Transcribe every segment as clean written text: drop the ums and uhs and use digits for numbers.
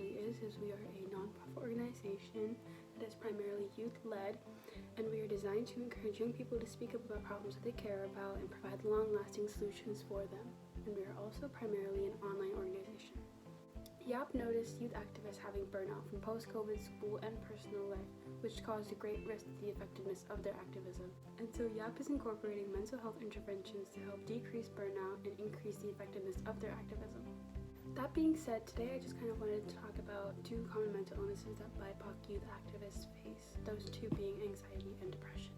actually is we are a non-profit organization that is primarily youth-led, and we are designed to encourage young people to speak up about problems that they care about and provide long-lasting solutions for them. And we are also primarily an online organization. YAP noticed youth activists having burnout from post-COVID school and personal life, which caused a great risk to the effectiveness of their activism. And so YAP is incorporating mental health interventions to help decrease burnout and increase the effectiveness of their activism. That being said, today I just kind of wanted to talk about two common mental illnesses that BIPOC youth activists face, those two being anxiety and depression.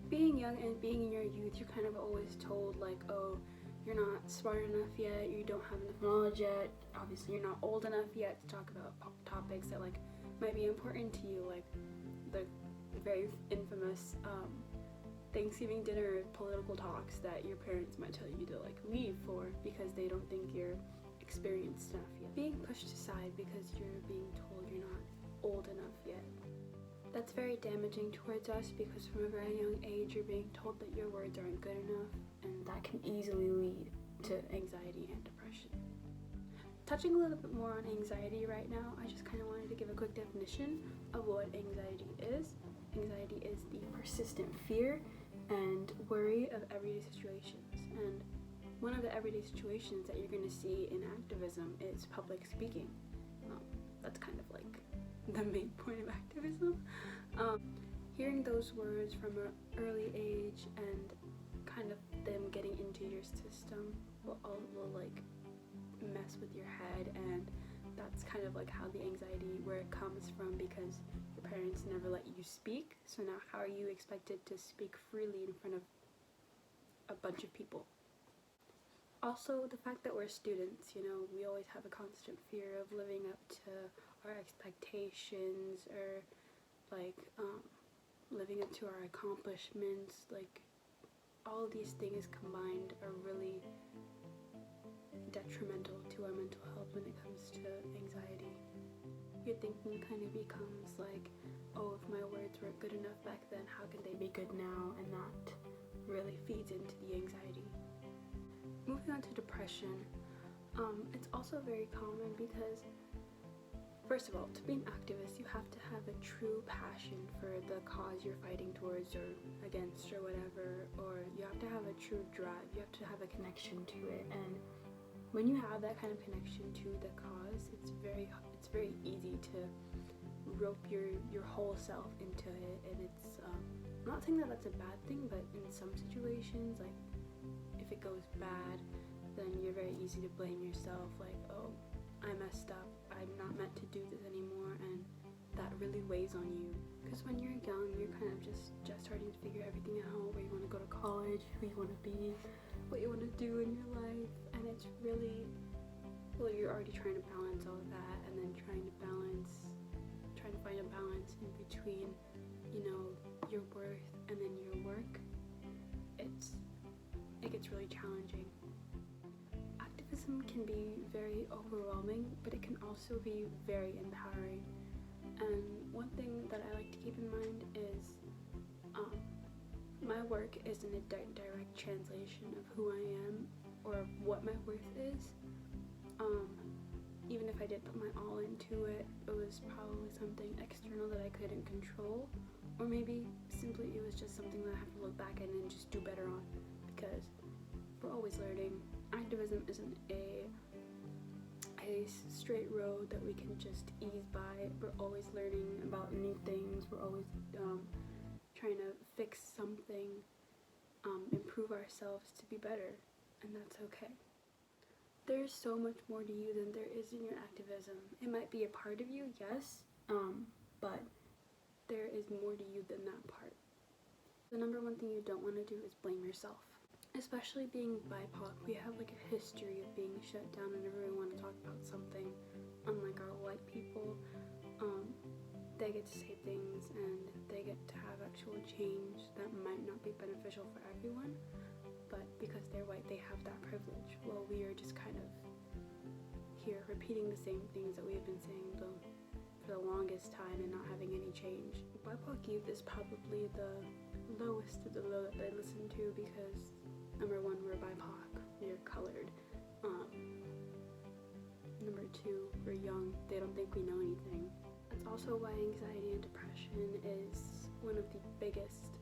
Being young and being in your youth, you're kind of always told like, oh, you're not smart enough yet, you don't have enough knowledge yet, obviously you're not old enough yet to talk about topics that like might be important to you, like the very infamous Thanksgiving dinner political talks that your parents might tell you to like leave for because they don't think you're experienced enough yet. Being pushed aside because you're being told you're not old enough yet. That's very damaging towards us because from a very young age you're being told that your words aren't good enough, and that can easily lead to anxiety and depression. Touching a little bit more on anxiety right now, I just kind of wanted to give a quick definition of what anxiety is. Anxiety is the persistent fear and worry of everyday situations, and one of the everyday situations that you're going to see in activism is public speaking. That's kind of like the main point of activism. Hearing those words from an early age and kind of them getting into your system will like mess with your head, and that's kind of like how the anxiety, where it comes from, because your parents never let you speak, so now how are you expected to speak freely in front of a bunch of people? Also, the fact that we're students, you know, we always have a constant fear of living up to our expectations, or like living up to our accomplishments. Like, all of these things combined are really detrimental to our mental health when it comes to anxiety. Your thinking kind of becomes like, oh, if my words weren't good enough back then, how can they be good now? And that really feeds into the anxiety. Moving on to depression, it's also very common because, first of all, to be an activist, you have to have a true passion for the cause you're fighting towards or against or whatever, or you have to have a true drive, you have to have a connection to it, and when you have that kind of connection to the cause, it's very easy to rope your whole self into it, and it's, I'm not saying that that's a bad thing, but in some situations, like, if it goes bad, then you're very easy to blame yourself, like, oh, I messed up, I'm not meant to do this anymore, and that really weighs on you. Because when you're young, you're kind of just starting to figure everything out, where you want to go to college, who you want to be, what you want to do in your life, and it's really, well, you're already trying to balance all of that, and then trying to find a balance in between, you know, your worth and then your work. It gets really challenging. Activism can be very overwhelming, but it can also be very empowering. And one thing that I like to keep in mind is my work isn't a direct translation of who I am or what my worth is. Even if I did put my all into it, it was probably something external that I couldn't control, or maybe simply it was just something that I have to look back at and just do better on, because we're always learning. Activism isn't a straight road that we can just ease by. We're always learning about new things. We're always trying to fix something, improve ourselves to be better, and that's okay. There's so much more to you than there is in your activism. It might be a part of you, yes, but there is more to you than that part. The number one thing you don't want to do is blame yourself. Especially being BIPOC, we have like a history of being shut down whenever we want to talk about something. Unlike our white people, they get to say things and they get to have actual change that might not be beneficial for everyone, but because they're white, they have that privilege. Well, we are just kind of here repeating the same things that we've been saying for the longest time and not having any change. BIPOC youth is probably the lowest of the low that I listen to because, number one, we're BIPOC, we're colored. Number two, we're young. They don't think we know anything. That's also why anxiety and depression is one of the biggest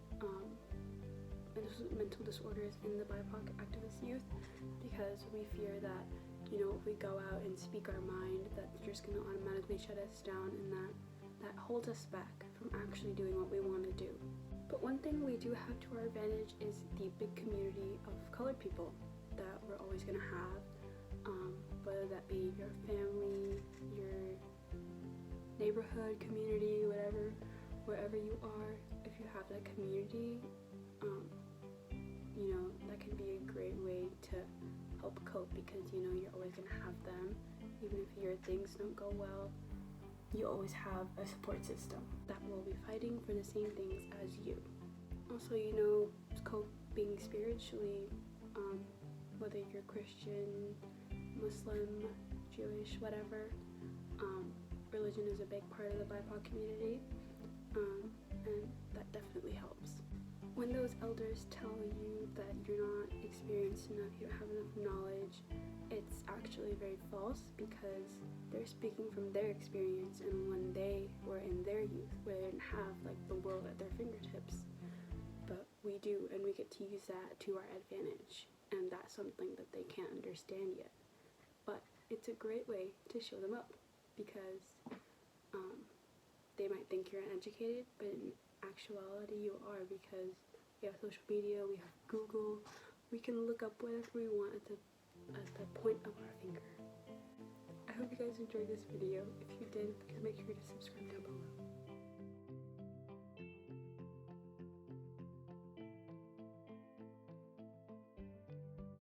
mental disorders in the BIPOC activist youth, because we fear that, you know, if we go out and speak our mind, that they're just going to automatically shut us down, and that holds us back from actually doing what we want to do. But one thing we do have to our advantage is the big community of colored people that we're always going to have, whether that be your family, your neighborhood community, whatever, wherever you are. If you have that community, you know, that can be a great way to help cope, because, you know, you're always going to have them. Even if your things don't go well, you always have a support system that will be fighting for the same things as you. Also, you know, coping spiritually, whether you're Christian, Muslim, Jewish, whatever, religion is a big part of the BIPOC community, and that definitely helps. When those elders tell you that you're not experienced enough, you don't have enough knowledge, it's actually very false, because they're speaking from their experience and when they were in their youth, where they didn't have like the world at their fingertips. But we do, and we get to use that to our advantage, and that's something that they can't understand yet. But it's a great way to show them up, because they might think you're uneducated, but in actuality you are, because we have social media, we have Google, we can look up whatever we want at the point of our finger. I hope you guys enjoyed this video. If you did, please make sure to subscribe down below.